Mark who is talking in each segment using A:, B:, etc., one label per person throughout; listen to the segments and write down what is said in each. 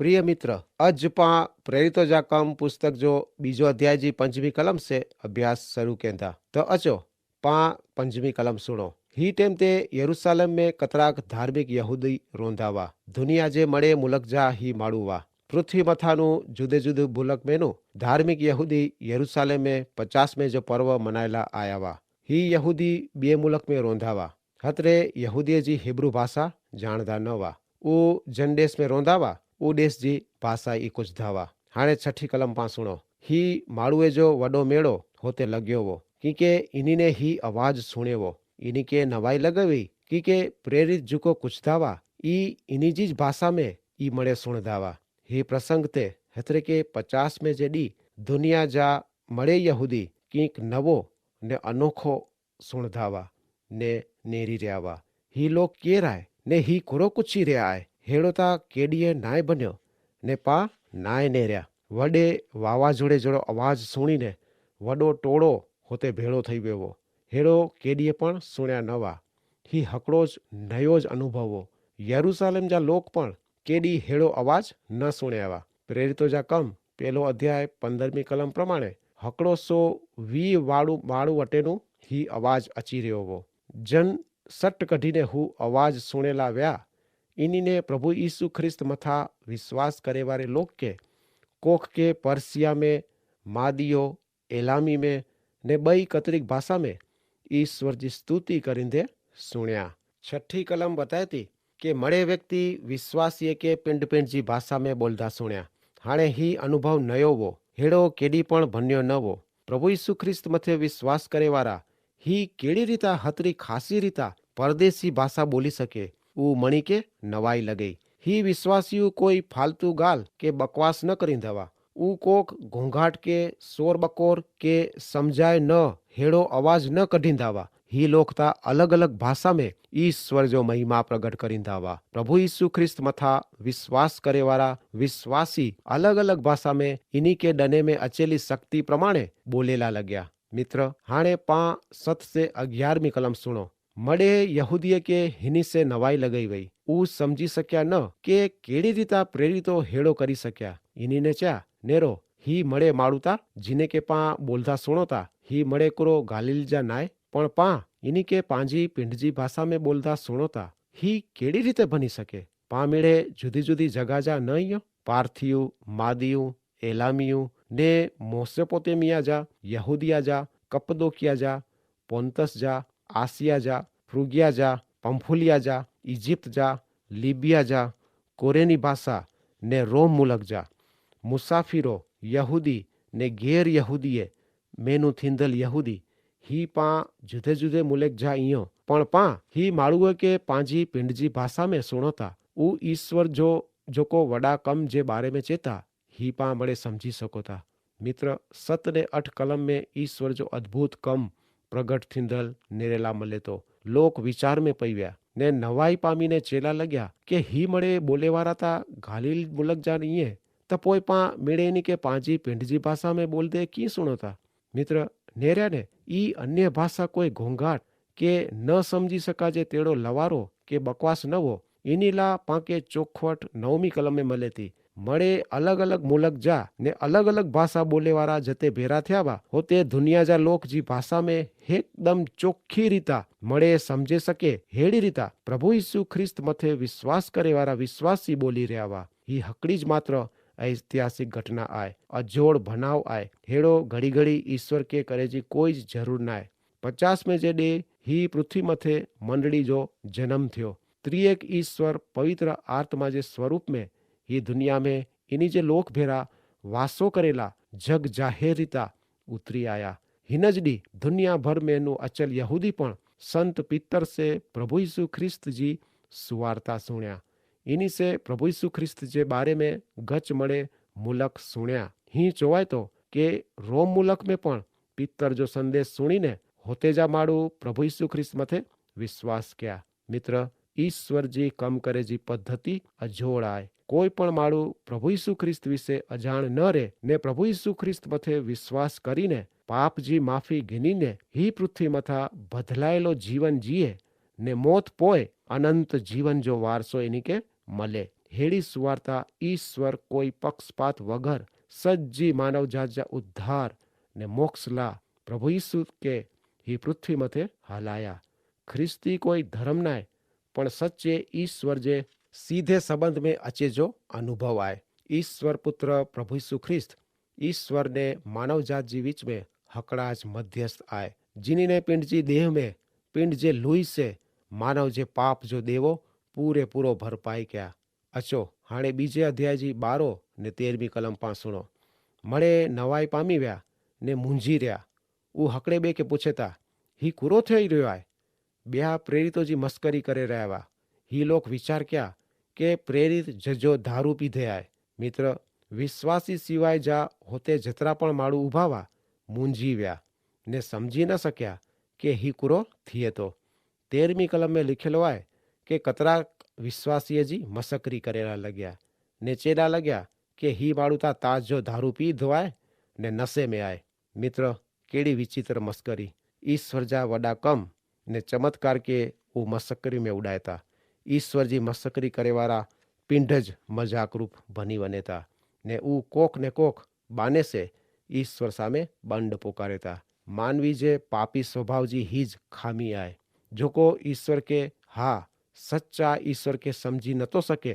A: प्रिय मित्र, अॼु प्रेरितो जा कम पुस्तक जो बीजो अध्याय जी 5वीं कलम से अभ्यास शुरू कदा। तो अचो पां 5वीं कलम सुनो। ही टेम ते यरूशलेम में कतराक धार्मिक यहूदी रोंधा हुआ। दुनिया जे मड़े मुलक जा ही माड़ू हुआ। पृथ्वी मथानु जुदे जुदे मुलक में धार्मिक यहूदी यरूशलेम में 50 में जो पर्व मनायला आया हुआ। ही यहूदी बे मुलक में रोंधा हुआ। हतरे यहूदी जी हिब्रू भाषा जानदा न हुआ। उ जन देश में रोंधा हुआ। उ देश जी भाषा ई कुछ धावा। हाणे 6 कलम पा सुनो। ही माड़ुए जो वडो मेड़ो होते लग्यो वो, क्योंकि इन्हीं ने ही आवाज सुने वो। इन्हीं के नवाई लगवी क्योंकि प्रेरित जुको कुछ धावा ई इन्हीं जी भाषा में ई मड़े सुन धावा। ही प्रसंग ते हतरे के 50 में जेडी दुनिया जा मड़े यहूदी किंक नवो ने अनोखो सुन धावा ने नेरी रहा। ही लोग के राय ने ही कुरो कुछ ही रहा है। हेड़ो ता केडीए नाय बन्यो ने पा नाय नेर्या। वडे वावाझोड़े जोड़ो आवाज सुनीने वडो टोड़ो होते भेड़ो थई गयो। हेड़ो केडीए पण सुण्या नवा। ही हकड़ोज नयोज अनुभवो। यरूशलेम जा लोग पण केडी हेड़ो आवाज न सुण्यावा। प्रेरितो जा कम पेलो अध्याय 15મી कलम प्रमाणे हकड़ो सो 20 वाड़ू माड़ू वटेनु ही आवाज अची रह्यो वो। जन सट कढीने हु आवाज सुनेला व्या। इन्हीं ने प्रभु यीशु ख्रिस्त मथा विश्वास करे वाले लोग के कोख के पर्सिया में, मादियो, एलामी में ने बई कतरिक भाषा में ईश्वर जी स्तुति करिंदे सुण्या। 6 कलम बताती कि मड़े व्यक्ति विश्वासीय के पिंड पिंड जी भाषा में बोलता सुण्या। हाणे ही अनुभव नयो वो। हेड़ो केडी पण भन्यो न वो। प्रभु यीशु ख्रिस्त मथे विश्वास करे वारा ही केड़ी रीता हतरी खासी रीता परदेसी भाषा बोली सके ऊ मणी के नवाई लगई। ही विश्वासियों कोई फालतू गाल के बकवास न करी दवा। ऊ कोक घोंघाट के शोर बकोर के समझाए न हेड़ो आवाज न कढी दावा। ही लोग ता अलग अलग भाषा में ईश्वर जो महिमा प्रकट करिंदा हुआ। प्रभु यीशु ख्रिस्त मथा विश्वास करे वाला विश्वासी अलग अलग भाषा में इन्हीं के डने में अचेली शक्ति प्रमाणे बोलेला लग्या। मित्र, हाणे 5 से 11મી कलम सुनो। मड़े यहूदी के हिनी से नवाई लगई वई। ऊ समझी सक्या न के केड़ी रीता प्रेरितो हेड़ो करी सक्या। इन्हीं ने चा नेरो ही मड़े माड़ूता जिने के पा बोलता सुनोता। ही मड़े कुरो गालिल जा नाय पण पा इन्हीं के पांजी पिंडजी भाषा में बोलता सुनोता। ही केड़ी रीते बनी सके। पा मेड़े जुदी जुदी जगह जा नहीं पार्थियु, मादियु, एलामियु ने मोसेपोतेमिया जा, यहूदिया जा, कप्पदोकिया जा, पोंतस जा, आसिया जा, फ्रूगिया जा, पंफुलिया जा, इजिप्त जा, लीबिया जा, कोरेनी भाषा ने रोम मुलक जा, मुसाफिरो यहूदी ने गैर यहूदीए मेनू थिंदल यहूदी ही पा जुदे जुदे मुलक जा इयो पण पा ही माड़ुए के पांजी पिंडजी भाषा में सुनोता। ऊ ईश्वर जो को वड़ा कम जे बारे में चेता ही पा बड़े समझी सकोता। मित्र, 7 ने 8 कलम में ईश्वर जो अद्भुत कम प्रगट थिंदल नेरेला मले तो लोक विचार में पईव्या ने नवाई पामी ने चेला लग्या के ही मड़े बोले वारा ता गालिल मुलक जा नहीं है त पोई पा मेड़े नी के पांजी पिंडजी भाषा में बोल दे की सुनोता। मित्र, नेर्या ने ई अन्य भाषा कोई घोंघाट के न समझी सका जे तेड़ो लवारो के बकवास न वो। इनीला पाके चोखवट 9મી कलम में मले थी। मड़े अलग अलग मुलक जा ने अलग अलग भाषा बोले वारा जते भेरा थया बा होते दुनिया जा लोग जी भाषा में एकदम चोखी रीता मड़े समझे सके हेड़ी रीता प्रभु यीशु ख्रिस्त मथे विश्वास करे वारा विश्वासी बोली रहा वा। ही हकड़ीज मात्र ऐतिहासिक घटना आए, अजोड़ बनाव आए। हेड़ो घड़ी घड़ी ईश्वर के करे जी कोई जरूर ना आए। 50 में जेडे ही पृथ्वी मथे मंडली जो जन्म थयो। त्रिएक ईश्वर पवित्र आत्मा जे स्वरूप में ही दुनिया में इन्हीं जे लोक भेरा वासो करेला जग जाहिर रीता उतरी आया। हिनजडी दुनिया भर में नु अचल यहूदी पण संत पितर से प्रभु यीशु ख्रिस्त जी सुवार्ता सुण्या। इन्हीं से प्रभु यीशु ख्रिस्त जे बारे में गच मड़े मुलक सुण्या। ही चोवाय तो के रोम मुलक में पण पितर जो संदेश सुनीने होते जा माड़ू प्रभु यीशु ख्रिस्त मथे विश्वास किया। मित्र, ईश्वर जी कम करे जी पद्धति अजोड़ आए। कोई पण माड़ू प्रभु यीशु ख्रिस्त विશે अजाण न रे ने प्रभु यीशु ख्रिस्त मथे विश्वास करीने पाप जी माफी घिनीने ही पृथ्वी मथा बदलायेलो जीवन जीए ने मौत पोए अनंत जीवन जो वारसो एनी के मले। हेड़ी सुवार्ता ईश्वर कोई पक्षपात वगर सज्जी मानव जात जा उद्धार ने मोक्ष ला प्रभु यीशु के ही पृथ्वी मथे हलाया। ख्रिस्ती कोई धर्म नाय पण सच्चे ईश्वर जे सीधे संबंध में अचे जो अनुभव आए। ईश्वर पुत्र प्रभु यीशु ख्रिस्त ईश्वर ने मानव जात जी बीच में हकड़ाज मध्यस्थ आए, जिनी ने पिंड जी देह में पिंड जे लुई से मानव जे पाप जो देवो पूरे पूरो भरपाई क्या। अचो हाणे बीजे अध्याय जी 12 ने 13મી कलम पां सुनो। मळे नवाई पामी व्या ने मूंझी रह्या। ऊ हकड़े बे के पूछे था ही कूरो थई रह्यो आए। ब्या प्रेरितो जी मस्करी करे रह्या वा। ही लोग विचार क्या के प्रेरित जजो दारू पीधे आए। मित्र विश्वासी सिवाय जा होते जतरा पण माड़ू उभा वा मूंझी व्या ने समझी न सक्या के ही कूरो थिए तो। 13મી कलम में लिखेलो आए के कतरा विश्वासी जी मसकरी करेला लग्या ने चेड़ा लग्या के ही माड़ू ता ताज जो दारू पी धोआए ने नशे में आए। मित्र केड़ी विचित्र मस्करी। ईश्वर जा वडा कम ने चमत्कार के वो मसकरी में उड़ायता। ईश्वर जी मसकरी करे वाला पिंडज मजाक रूप बनी वनेता ने ऊ कोक ने कोक बाने से ईश्वर सामे बंड पुकारेता। मानवी जे पापी स्वभाव जी हीज खामी आए जो को ईश्वर के हा सच्चा ईश्वर के समझी न तो सके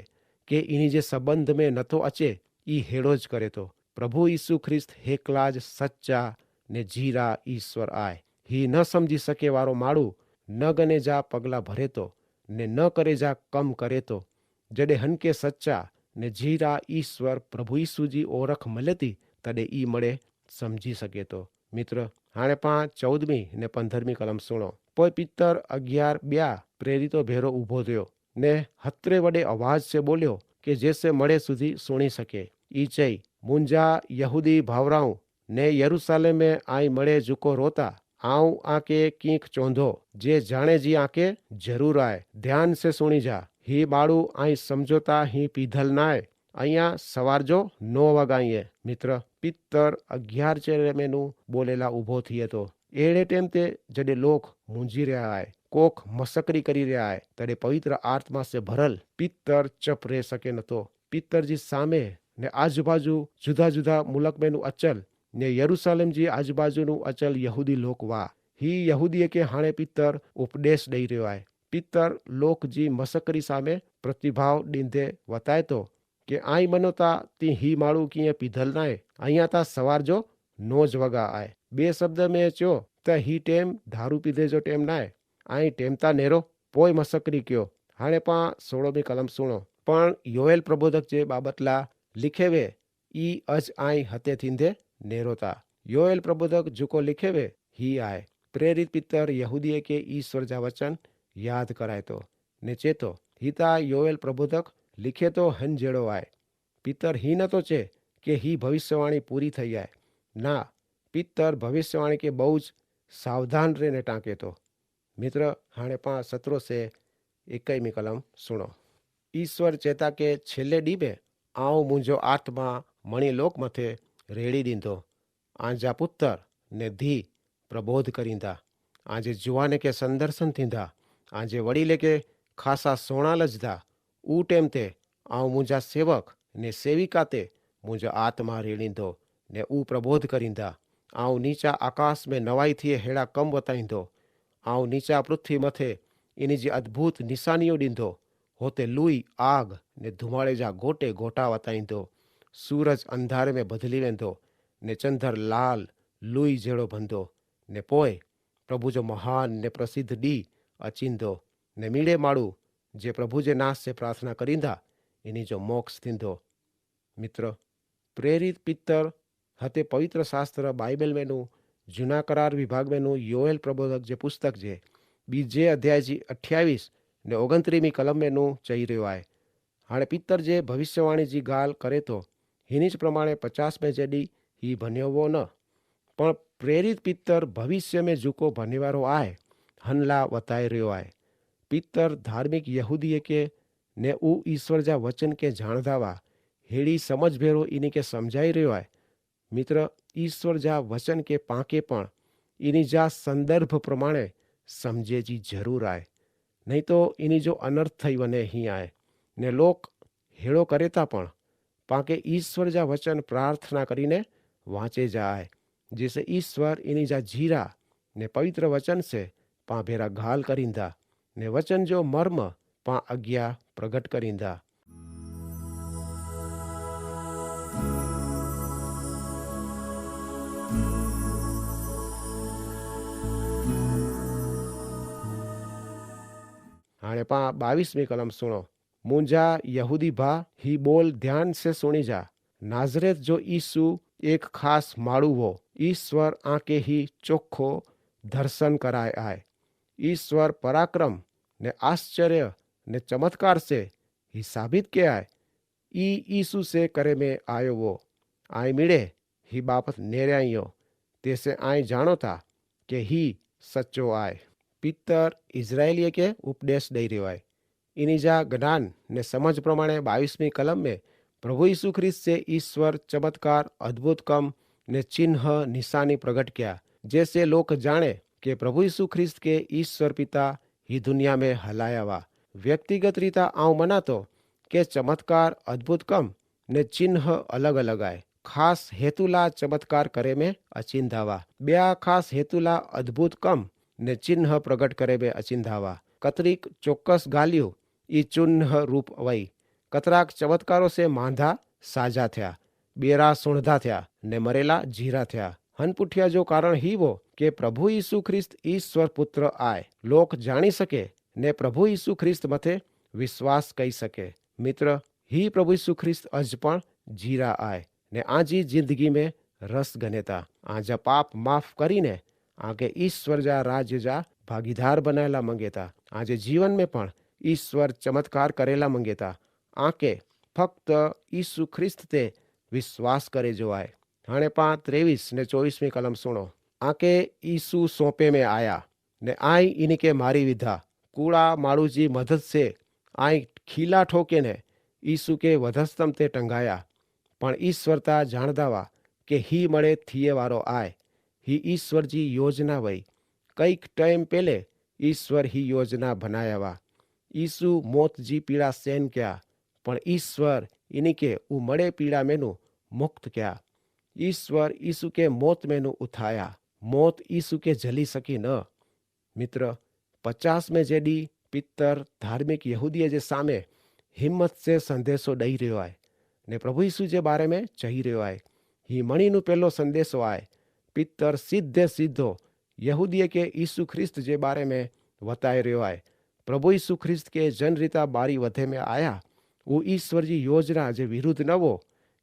A: के इनी जे संबंध में न तो अचे ई हेड़ोज करे तो। प्रभु यीशु ख्रिस्त हेकलाज सच्चा ने जीरा ईश्वर आए। ही न समझी सके वारो माड़ू न गने जा पगला भरे तो ने न करे जा कम करे तो जडे हनके सच्चा ने जीरा ईश्वर प्रभु यीशु जी ओरख मलेती तडे ई मळे समझी सके तो। मित्र हाणे पा 14મી ने 15મી कलम सुनो। पोइ पितर 11 ब्या प्रेरितो भेरो उभो थयो ने हतरे वडे आवाज से बोल्यो के जैसे मळे सुधी सुणी सके। ई चई मुंजा यहूदी भावराओं ने यरूशलेम में आई मळे जुको रोता आऊं आके कीक चोंधो जे जाने जी आके जरूर आए। ध्यान से सुनी जा ही बाड़ू आई समझोता ही पीधल नाय अहिया सवार जो 9 वागाईए। मित्र पितर 11 चेरे मेनू बोलेला उभो थिए तो एड़े टेम ते जडे लोग मूंझी रहा है कोक मसकरी करी रहा है तड़े पवित्र आत्मा से भरल पितर चप रह सके न तो। पितर जी सामे ने आजूबाजू जुदा जुदा मुलक मेनू अचल ने यरूशलेम जी आजूबाजू अचल यहूदी लोग वा ही यहूदी के हाणे पितर उपदेश दई रह्यो है। पितर लोक जी मसकरी सामे प्रतिभाव दींदे वताए तो के आई मनोता ती ही माड़ू किए पीधल नाय अहिया ता सवार जो 9 वगा आए। बे शब्द में चो त ही टेम दारू पीधे जो टेम नाय आई टेम ता नेरो पोय मसकरी क्यो। हाणे पा 16મી कलम सुनो। पण योएल प्रबोधक जे बाबतला लिखेवे ई अज आई हते थींदे नेरोता। योएल प्रबोधक जुको लिखेवे ही आए। प्रेरित पितर यहूदी के ईश्वर जा वचन याद कराए तो ने चेतो हिता योएल प्रबोधक लिखे तो हन जेड़ो आए। पितर ही न तो चे के ही भविष्यवाणी पूरी थई आए ना पितर भविष्यवाणी के बहुज सावधान रहने टाँके तो। मित्र हाणे 17 से 21મી कलम सुनो। ईश्वर चेता के छेल्ले डीबे आऊं मुंजो आत्मा मणि लोक मथे रेड़ी दींदो आंजा पुत्र ने धी प्रबोध करींदा आंजे जुवाने के संदर्शन थींदा आंजे वडीले के खासा सोना लजदा ऊ टेम ते आऊं मुंजा सेवक ने सेविका ते मुंजो आत्मा रेड़ींदो ने ऊ प्रबोध करींदा आऊं नीचा आकाश में नवाई थिए हेड़ा कम वताईंदो आऊं नीचा पृथ्वी मथे इनी जी अद्भुत निशानियों डींदो होते लुई आग ने धुमाड़े जा गोटे गोटा वताईंदो। सूरज अंधारे में बदली वेंदो ने चंदर लाल लुई जेड़ो बंदो ने पोए प्रभु जो महान ने प्रसिद्ध डी अचींदो ने मीड़े माड़ू जे प्रभु जे नास से प्रार्थना करींदा इनी जो मोक्ष थींदो। मित्र प्रेरित पितर हते पवित्र शास्त्र बाइबल मेनू जूना करार विभाग मेनू योएल प्रबोधक जे पुस्तक जे बीजे अध्याय जी 28 ने 29મી कलम मेनू चई रह्यो आहे। हाणे पितर जे भविष्यवाणी जी गाल करे तो हिनी ज प्रमाणे 50 में जेडी ही भन्योवो न पण प्रेरित पितर भविष्य में जुको भनेवारो आए हनला वताई रह्यो आहे। पितर धार्मिक यहूदी के ने ऊ ईश्वर जा वचन के जाणदावा हेड़ी समझ भेरो इनी के समझाई रह्यो आहे। मित्र ईश्वर जा वचन के पाके पण इनी जा संदर्भ प्रमाणे समझे जी जरूर आए नहीं तो इनी जो अनर्थ थई वने ही आए ने लोक हेड़ो करेता पण पाके ईश्वर जा वचन प्रार्थना करीने वांचे जाए, जिसे ईश्वर इनी जा जीरा ने पवित्र वचन से पा भेरा घाल करींदा ने वचन जो मर्म पा अज्ञा प्रगट करींदा। हाणे पा 22वीं कलम सुनो। मुंजा यहूदी भा ही बोल ध्यान से सुनी जा। नाजरेत जो यीशु एक खास माड़ू वो ईश्वर आके ही चोखो दर्शन कराए आए। ईश्वर पराक्रम ने आश्चर्य ने चमत्कार से ही साबित किया है। ई यीशु से करे में आयो वो आई मिड़े ही बापत नेरियाइयो तेसे आई जानो था कि ही सच्चो आए। પિત્તર ઇઝરાયલીએ કે ઉપદેશ દઈ રહ્યો है। इन्हीं जा ज्ञान ने समझ प्रमाणे 22वीं कलम में प्रभु यीशु ख्रिस्त से ईश्वर चमत्कार अद्भुत कम ने चिन्ह निशानी प्रकट किया, जैसे लोग जाने कि प्रभु यीशु ख्रिस्त के ईश्वर पिता ही दुनिया में हलाया वा। व्यक्तिगत रीता आऊं मना तो के चमत्कार अद्भुत कम ने चिन्ह अलग अलग आए। खास हेतुला चमत्कार करे में अचिंधावा, ब्या खास हेतुला अद्भुत कम ने चिन्ह प्रकट करे में अचिंधावा। कतरीक चौक्कस गालियो ई चिन्ह रूप वही। कतराक चमत्कारों से मांधा साजा थया, बेरा सुणधा थया ने मरेला जीरा थया। हनपुठिया जो कारण ही वो के प्रभु यीशु ख्रिस्त ईश्वर पुत्र आए, लोक जानी सके ने प्रभु यीशु ख्रिस्त मथे विश्वास कई सके। मित्र, ही प्रभु यीशु ख्रिस्त अजपण जीरा आए ने आजी जिंदगी में रस गनेता। आजा पाप माफ करीने आगे ईश्वर जा राज्य जा भागीदार बनायला मंगेता। आजे जीवन में पण ईश्वर चमत्कार करेला मंगेता। आके फक्त यीशु ख्रिस्त ते विश्वास करे जो आए। हाणे पा 23 ने 24वीं कलम सुनो। आके यीशु सौंपे में आया ने आई इनके मारी विधा। कूड़ा माड़ू जी मदद से आई खीला ठोके ने यीशु के वधस्तम ते टंगाया। पण ईश्वरता जाणदावा के ही मळे थिये वारो आए। ही ईश्वर जी योजना वही। कईक टाइम पहले ईश्वर ही योजना बनाया वा। यीशु मौत जी पीड़ा सहन क्या, पण ईश्वर इन्हीं के उ मड़े पीड़ा मेनू मुक्त क्या। ईश्वर यीशु के मौत मेनू उठाया। मौत यीशु के जली सकी न। मित्र, 50 में जेडी पित्तर धार्मिक यहूदी जे सामे हिम्मत से संदेशो दई रह्यो है ने प्रभु यीशु जे बारे में चही रह्यो है। ही मणिनु पहलो संदेशो आए। पित्तर सीधे सीधो यहूदी के यीशु ख्रिस्त जे बारे में बताई रह्यो है। प्रभु यीशु ख्रिस्त के जन रीता बारी वधे में आया। वो ईश्वर जी योजना जे विरुद्ध न वो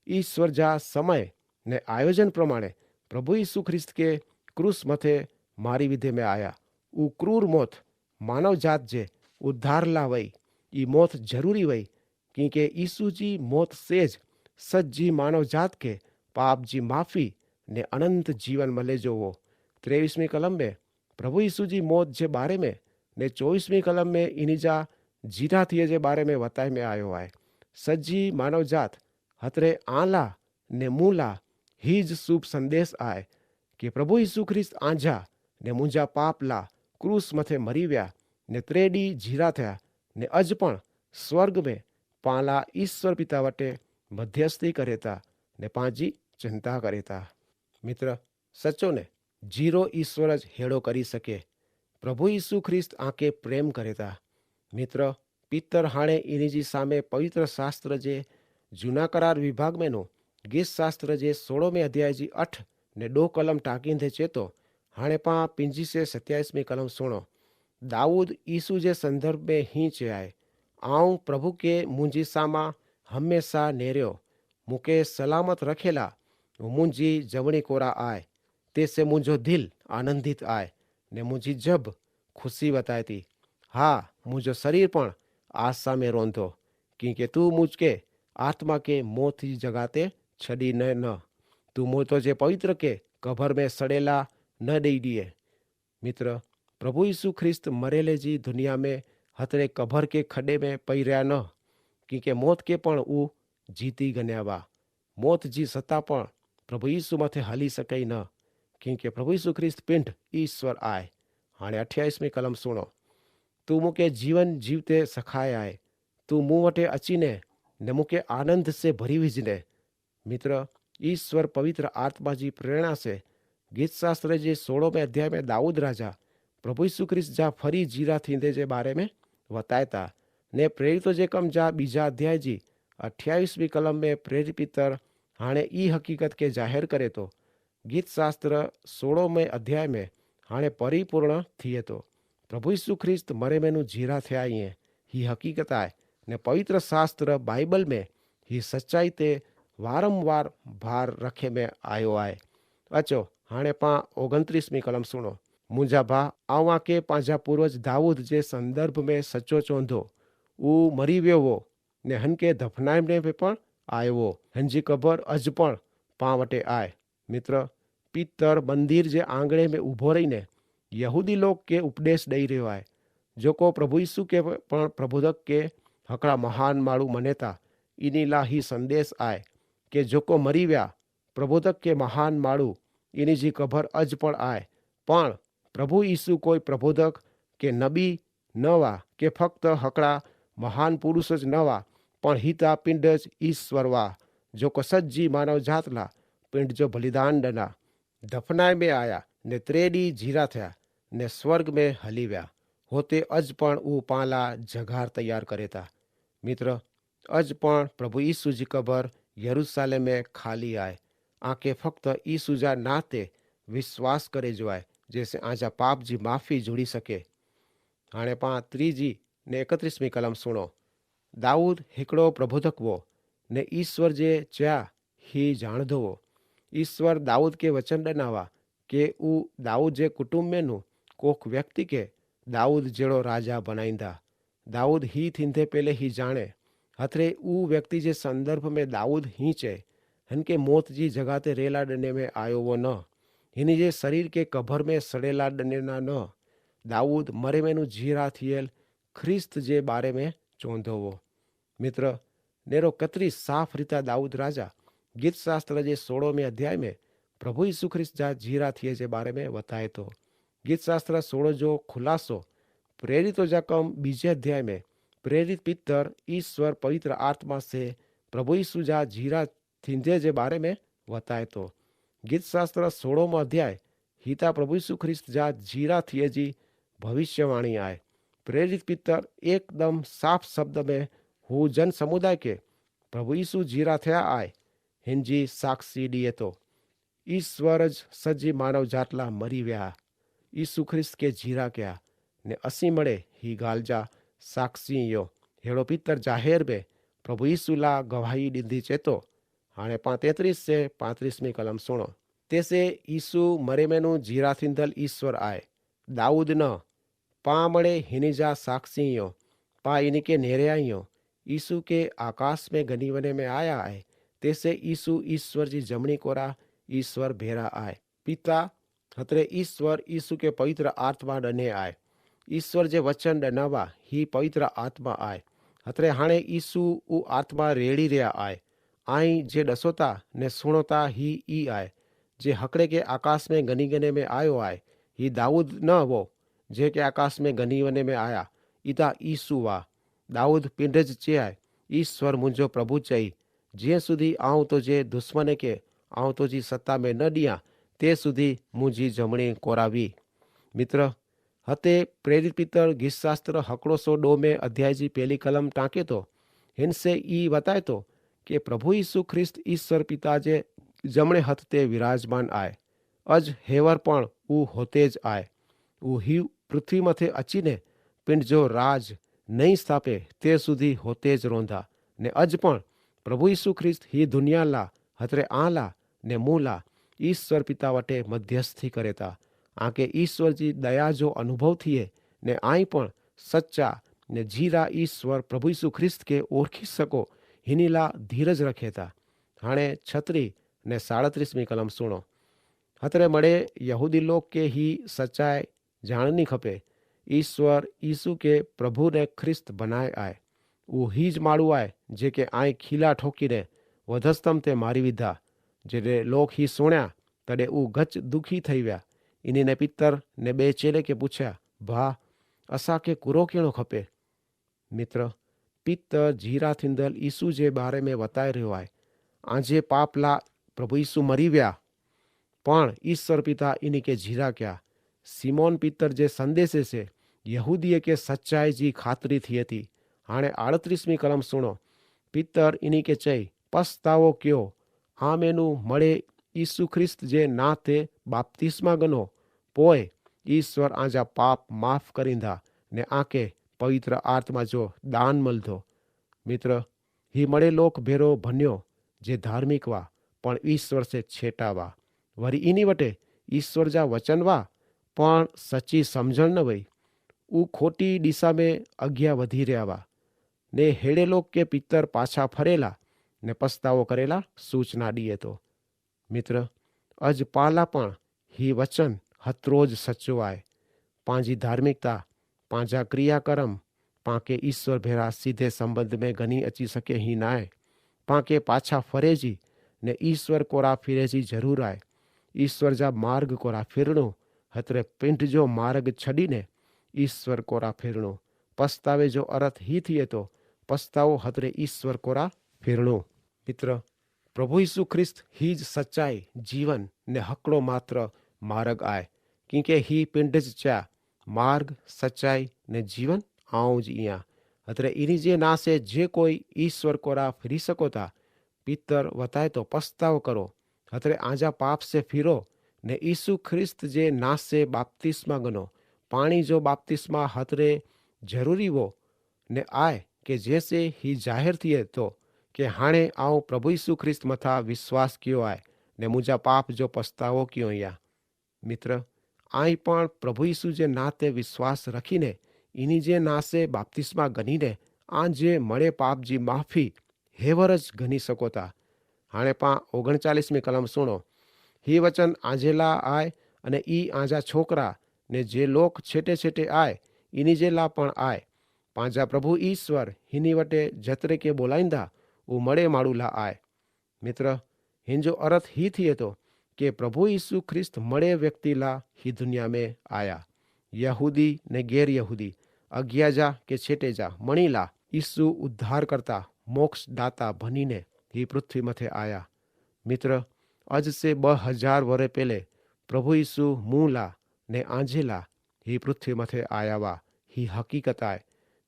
A: ईश्वर जा समय ने आयोजन प्रमाणे प्रभु यीशु ख्रिस्त के क्रूस मथे मारी विधे में आया। वो क्रूर मौत मानव जात जे उद्धार ला वही। ई मौत जरूरी वही क्योंकि यीशु जी मौत सेज सज्जी मानव जात के पाप जी माफी ने अनंत जीवन मले जो वो। 23वीं कलम में प्रभु यीशु जी मौत जे बारे में ने 24वीं कलम में इन्हीं जा जीरा थिए जे बारे में बताए में आयो है। सज्जी मानव जात हतरे आला ने मूला हीज शुभ संदेश आए कि प्रभु यीशु ख्रिस्त आंजा ने मुंजा पाप ला क्रूस मथे मरी व्या ने त्रेडी जीरा थया ने अजपण स्वर्ग में पाला ईश्वर पिता वटे मध्यस्थी करेता ने पांजी चिंता करेता। मित्र, सचो ने जीरो ईश्वर ज हेड़ो करी सके। प्रभु यीशु ख्रिस्त आके प्रेम करेता। मित्र, पित्तर हाणे इनी जी सामे पवित्र शास्त्र जे जूना करार विभाग में नो गीत शास्त्र जे 16वें अध्याय जी 8 ने 2 कलम टाकींदे चेतो। हाणे पा 25 से 27वीं कलम सुनो। दाऊद यीशु जे संदर्भ में ही चयाए, आऊं प्रभु के मुंजी सामा हमेशा नेर्यो, मुके सलामत रखेला मुंजी जवणी कोरा आए। तेसे मुंजो दिल आनंदित आए ने मुंजी जब खुशी बताती। हाँ, मुझो शरीर पण आशा में रोंधो क्योंकि तू मुझके आत्मा के मौत की जगाते छड़ी न तू मो तो जे पवित्र के कबर में सड़ेला न दई दिए। मित्र, प्रभु यीशु ख्रिस्त मरेले जी दुनिया में हतरे कबर के खडे में पई रहा न क्योंकि मौत के पण ऊ जीती गन्यावा। मौत जी सत्ता पण प्रभु यीशु मथे हली सकई न क्योंकि प्रभु यीशु ख्रिस्त पिंड ईश्वर आए। हाणे 28वीं कलम सुनो। तू मुके जीवन जीवते सखाए आए। तू मुँह वटे अचीने ने मुके आनंद से भरी विजने। मित्र, ईश्वर पवित्र आत्मा जी प्रेरणा से गीत शास्त्र जे 16वें अध्याय में दाऊद राजा प्रभु यीशु ख्रिस्त जा फरी जीरा थींदे जे बारे में बतायता ने प्रेरितो जे कम जा बीजा अध्याय जी 28वीं कलम में प्रेरित पितर हाणे ई हकीकत के जाहिर करे तो गीत शास्त्र 16वें अध्याय में हाणे परिपूर्ण थिए तो प्रभु यीशु ख्रिस्त मरे मेनू जीरा थया इएं ही हकीकत आए ने पवित्र शास्त्र बाइबल में ही सच्चाई ते वारंवार भार रखे में आयो आए। अचो हाणे पा 29वीं कलम सुनो। मुंजा भा आवा के पांजा पूर्वज दाऊद जे संदर्भ में सचो चोंधो ऊ मरी वियो वो ने हन के दफनाइण में पण आयो वो हंजी कबर अज पण पा वटे आए। मित्र, पितर मंदिर जे आंगणे में उभो रहीने यहूदी लोग के उपदेश दई रह्यो है जो को प्रभु यीशु के पण प्रबोधक के हकड़ा महान माड़ू मनेता इनी ला ही संदेश आए कि जो को मरी व्या प्रबोधक के महान माड़ू इनी जी कबर अज पण आए पण प्रभु यीशु कोई प्रबोधक के नबी न वा के फक्त हकड़ा महान पुरुष ज न वा पण हिता पिंड ज ईश्वर वा जो को सज्जी मानव जात ला पिंड जो बलिदान डना दफनाए में आया ने त्रेडी जीरा थया ने स्वर्ग में हली व्या होते अज पण ऊ पाला जगार तैयार करे था। मित्र, अज पण प्रभु यीशु जी कबर यरूशलेम में खाली आए आके फक्त यीशु जा नाते विश्वास करे जो आए जैसे आजा पाप जी माफी जुड़ी सके। हाणे पा 3 ने 31वीं कलम सुनो। दाऊद हिकड़ो प्रबोधक वो ने ईश्वर जे च्या ही जाणदो वो। ईश्वर दाऊद के वचन डनावा के ऊ दाऊद जे कुटुंब में नु कोक व्यक्ति के दाऊद जेड़ो राजा बनाईंदा। दाऊद ही थींदे पहले ही जाने हथरे ऊ व्यक्ति जे संदर्भ में दाऊद ही चे हनके मौत जी जगह ते रेला डने में आयो वो न हिनी जे शरीर के कबर में सड़ेला डनेना न दाऊद मरे मेनू जीरा थियल ख्रिस्त जे बारे में चोंधो वो। मित्र, नेरो कतरी साफ रीता दाऊद राजा गीत शास्त्र जे 16वें अध्याय में प्रभु यीशु ख्रिस्त जा जीरा थिए जे बारे में बताए तो गीत शास्त्र 16 जो खुलासो प्रेरितो जा कम बीजे अध्याय में प्रेरित पितर ईश्वर पवित्र आत्मा से प्रभु यीशु जा जीरा थींदे जे बारे में बताए तो गीत शास्त्र 16वां अध्याय हिता प्रभु यीशु ख्रिस्त जा जीरा थिए जी भविष्यवाणी आए। प्रेरित पितर एकदम साफ शब्द में हु जन समुदाय के प्रभु यीशु जीरा थया आए हिंजी साक्षी दिए तो ईश्वर ज सजी मानव जातला मरी व्या यीशु ख्रिस्त के जीरा क्या ने असी मळे ही गाल जा साक्षी यो हेड़ो पितर जाहिर में प्रभु यीशु ला गवाही दीधी चेतो। हाणे 33 से 35वीं कलम सुनो। तेसे यीशु मरे मेनू जीरा थींदल ईश्वर आए दाऊद न पा मळे हिनिजा साक्षी यो पा इनके नेरे यो यीशु के आकाश में गनीवने में आया आए तेसे यीशु ईश्वर जी जमणी कोरा ईश्वर भेरा आए पिता हतरे ईश्वर यीशु के पवित्र आत्मा डने आए ईश्वर जे वचन डनावा ही पवित्र आत्मा आए हतरे हाणे यीशु ऊ आत्मा रेड़ी रहा आए आई जे डसोता ने सुणोता ही ई आए जे हकड़े के आकाश में गनी गने में आयो आए ही दाऊद न वो जे के आकाश में गनी वने में आया इता यीशु वा दाऊद पिंडज चे आए ईश्वर मुंजो प्रभु चई जे सुधी आऊं तो जे दुश्मने के आऊं तो जी सत्ता में न दिया ते सुधी मुंजी जमणी कोरावी। मित्र, हते प्रेरित पितर गीत शास्त्र हकड़ो 102 में अध्याय जी पहली कलम टाँके तो हिनसे ई बताए तो कि प्रभु यीशु ख्रिस्त ईश्वर पिता जे जमणे हथ ते विराजमान आए अज हेवर पण ऊ होतेज आए ऊ ही पृथ्वी मथे अचीने पिंड जो राज नहीं स्थापे ते सुधी होतेज रोंधा ने अज पण प्रभु यीशु ख्रिस्त ही दुनिया ला हतरे आला ने मूला ईश्वर पिता वटे मध्यस्थी करेता आके ईश्वर जी दया जो अनुभव थिए ने आई पण सच्चा ने जीरा ईश्वर प्रभु यीशु ख्रिस्त के ओळखी सको हिनीला धीरज रखे था। हाणे 36 ने 37वीं कलम सुनो। हतरे मळे यहूदी लोग के ही सच्चाई जाणनी खपे ईश्वर यीशु के प्रभु ने ख्रिस्त बनाए आए वो हीज माड़ू आए जे के आई खीला ठोकीने वधस्तम ते मारी विधा जेडे लोग ही सुण्या तडे ऊ गच दुखी थई व्या इनी ने पितर ने बे चेले के पूछया भा असा के कुरो केणो खपे। मित्र, पितर जीरा थींदल यीशु जे बारे में बताए रह्यो आहे। आजे पाप ला प्रभु यीशु मरी व्या, पण ईश्वर पिता इनी के जीरा क्या। सिमोन पितर जे संदेशे से यहूदीए के सच्चाई जी खातरी थी थी। हाणे 38મી कलम सुनो। पितर इनी के चई, पछतावो क्यो, आम एनु मळे यीशु ख्रिस्त जे ना ते बाप्तिस्मा गनो, पोए ईश्वर आजा पाप माफ करींदा ने आके पवित्र आत्मा जो दान मलधो। मित्र, ही मळे लोक भेरो भन्यो जे धार्मिक वा, पण ईश्वर से छेटा वा। वरी इनी वटे ईश्वर जा वचन वा, पण सच्ची समझण न वई। ऊ खोटी दिशा में अग्या वधी रह्या वा ने हेड़े लोग के पितर पाछा फरेला ने पछतावो करेला सूचना दिए तो। मित्र, अज पाला पण ही वचन हतरोज सच्चो आए। पांजी धार्मिकता, पांजा क्रियाकर्म पाके ईश्वर भेरा सीधे संबंध में घनी अची सके ही नाए। पाके पाछा फरेजी ने ईश्वर कोरा फिरेजी जरूर आए। ईश्वर जा मार्ग कोरा फिरणो हतरे पिंड जो मार्ग छड़ीने ईश्वर कोरा फिरणो। पछतावे जो अर्थ ही थिए तो पछतावो हतरे ईश्वर कोरा फिरणो। मित्र, प्रभु यीशु ख्रिस्त ही ज सच्चाई, जीवन ने हकड़ो मात्र मार्ग आए। क्योंकि ही पिंड ज चा मार्ग, सच्चाई ने जीवन आऊं ज इया। हतरे इनी जे ना से जे कोई ईश्वर कोरा फिरी सको था। पितर बताए तो पछतावो करो, हतरे आजा पाप से फिरो ने यीशु ख्रिस्त जे ना से बाप्तिस्मा गनो। पानी जो बाप्तिस्मा हतरे जरूरी वो ने आए के जैसे ही जाहिर थिए तो कि हाणे आऊं प्रभु यीशु ख्रिस्त मथा विश्वास कियो आए ने मुझा पाप जो पछतावो कियो या। मित्र, आई पण प्रभु यीशु जे नाते विश्वास रखीने इनी जे ना से बाप्तिस्मा गनीने आ जे मळे पाप जी माफी हेवरज गनी सको था। हाणे पा 39મી कलम सुनो। ही वचन आजेला आए अने ई आजा छोकरा ने जे लोक छेटे छेटे आए इनी जे ला पण आए। पांजा प्रभु ईश्वर हिनी वटे जतरे के बोलाइंदा ऊ मळे माड़ूला आए। मित्र, हिंजो अर्थ ही थिए तो कि प्रभु यीशु ख्रिस्त मळे व्यक्ति ला ही दुनिया में आया। यहूदी ने गैर यहूदी, अज्ञा जा के छेटे जा मणिला यीशु उद्धार करता मोक्ष दाता बनीने ही पृथ्वी मथे आया। मित्र, अज से 2000 वर्ष पहले प्रभु यीशु मूला ने आंजेला ही पृथ्वी मथे आया वा। ही हकीकत आए।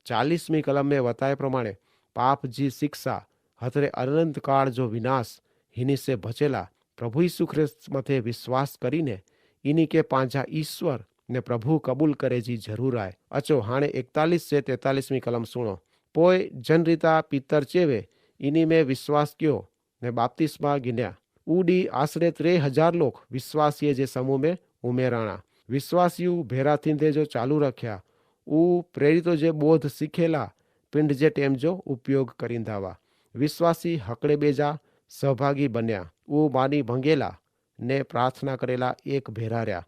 A: 40મી कलम में बताए प्रमाणे पाप जी शिक्षा हतरे अनंत काल जो विनाश हिनी से बचेला प्रभु यीशु ख्रिस्त मथे विश्वास करीने इनी के पांजा ईश्वर ने प्रभु कबूल करे जी जरूर आए। अचो हाणे 41 से 43મી कलम सुनो। पोए जनरीता पितर चेवे इनी में विश्वास क्यो ने बाप्तिस्मा गिन्या। उडी आश्रे 3000 लोग विश्वासीय जे समूह में उमेराणा। विश्वासियों भेरा थींदे जो चालू रख्या। ऊ प्रेरितो जे बोध सीखेला पिंड जे टेम जो उपयोग करींदा वा। विश्वासी हकड़े बेजा सहभागी बन्या। ऊ मानी भंगेला ने प्रार्थना करेला एक भेरा रह्या।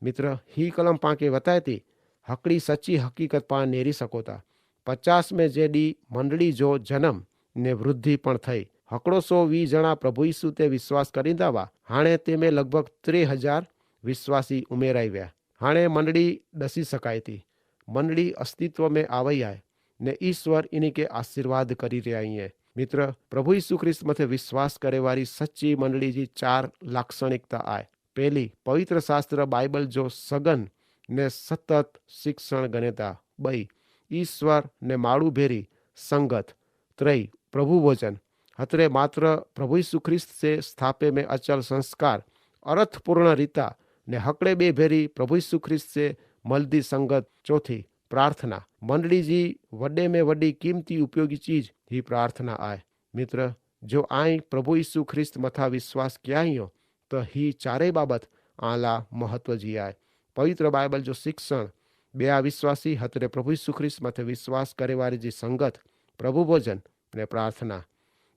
A: मित्र, ही कलम पाके बताए थी हकड़ी सच्ची हकीकत पा नेरी सको था। 50 में जेडी मंडली जो जन्म ने वृद्धि पण थई। हकड़ो 120 जणा प्रभु यीशु ते विश्वास करींदा वा। हाणे ते में लगभग 3000 विश्वासी उमेराई व्या। हाणे मंडली दसी सकाय थी। मंडली अस्तित्व में आवई आए ने ईश्वर इन्हीं के आशीर्वाद करी रही है। मित्र, प्रभु यीशु ख्रिस्त मथे विश्वास करे वाली सच्ची मंडली जी 4 लाक्षणिकता आए। पहली, पवित्र शास्त्र बाइबल जो सघन ने सतत शिक्षण गणेता। 2, ईश्वर ने माड़ू भेरी संगत। 3, प्रभु वचन हतरे मात्र प्रभु यीशु ख्रिस्त से स्थापे में अचल संस्कार अर्थपूर्ण रीता ने हकड़े बे भेरी प्रभु यीशु ख्रिस्त से मलदी संगत। 4, प्रार्थना। मंडली जी वडे में वडी कीमती उपयोगी चीज ही प्रार्थना आए। मित्र, जो आई प्रभु यीशु ख्रिस्त मथा विश्वास किया ही हो तो ही चारे बाबत आला महत्व जी आए। पवित्र बाइबल जो शिक्षण, बे विश्वासी हतरे प्रभु यीशु ख्रिस्त मथे विश्वास करे वाली जी संगत, प्रभु भोजन ने प्रार्थना।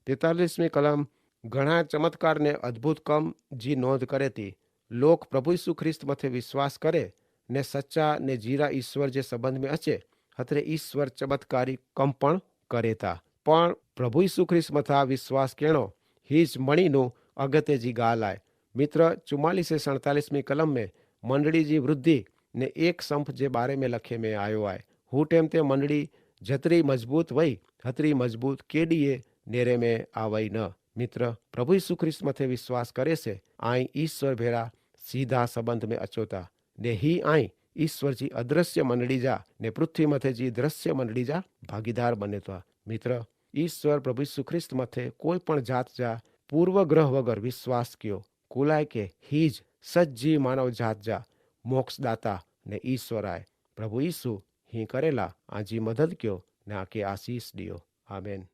A: 43મી कलम घना चमत्कार ने अद्भुत कम जी नोंध करे थी। लोक प्रभु यीशु ख्रिस्त मथे विश्वास करे ने सच्चा ने जीरा ईश्वर जे संबंध में अचे हतरे ईश्वर चमत्कारी कम पण करे था। पण प्रभु यीशु ख्रिस्त मथा विश्वास केणो हीज मणिनो अगत्य जी गाल आए। मित्र, 44 से 47મી कलम में मंडली जी वृद्धि ने एक संप जे बारे में लखे में आयो आए। हू टेम ते मंडली जतरी मजबूत वही हतरी मजबूत केडीए नेरे में आवई न। मित्र, प्रभु यीशु ख्रिस्त मथे विश्वास करे से आई ईश्वर भेरा सीधा संबंध में अचोता ने ही आई ईश्वर जी अदृश्य मंडली जा ने पृथ्वी मथे जी दृश्य मंडली जा भागीदार बने तो। मित्र, ईश्वर प्रभु यीशु ख्रिस्त मथे कोई पण जात जा पूर्वग्रह वगर विश्वास कियो कुलाय के हीज सज्जी मानव जात जा मोक्षदाता ने ईश्वर आए प्रभु यीशु ही करेला आजी मदद क्यो ने आके आशीष दियो। आमेन।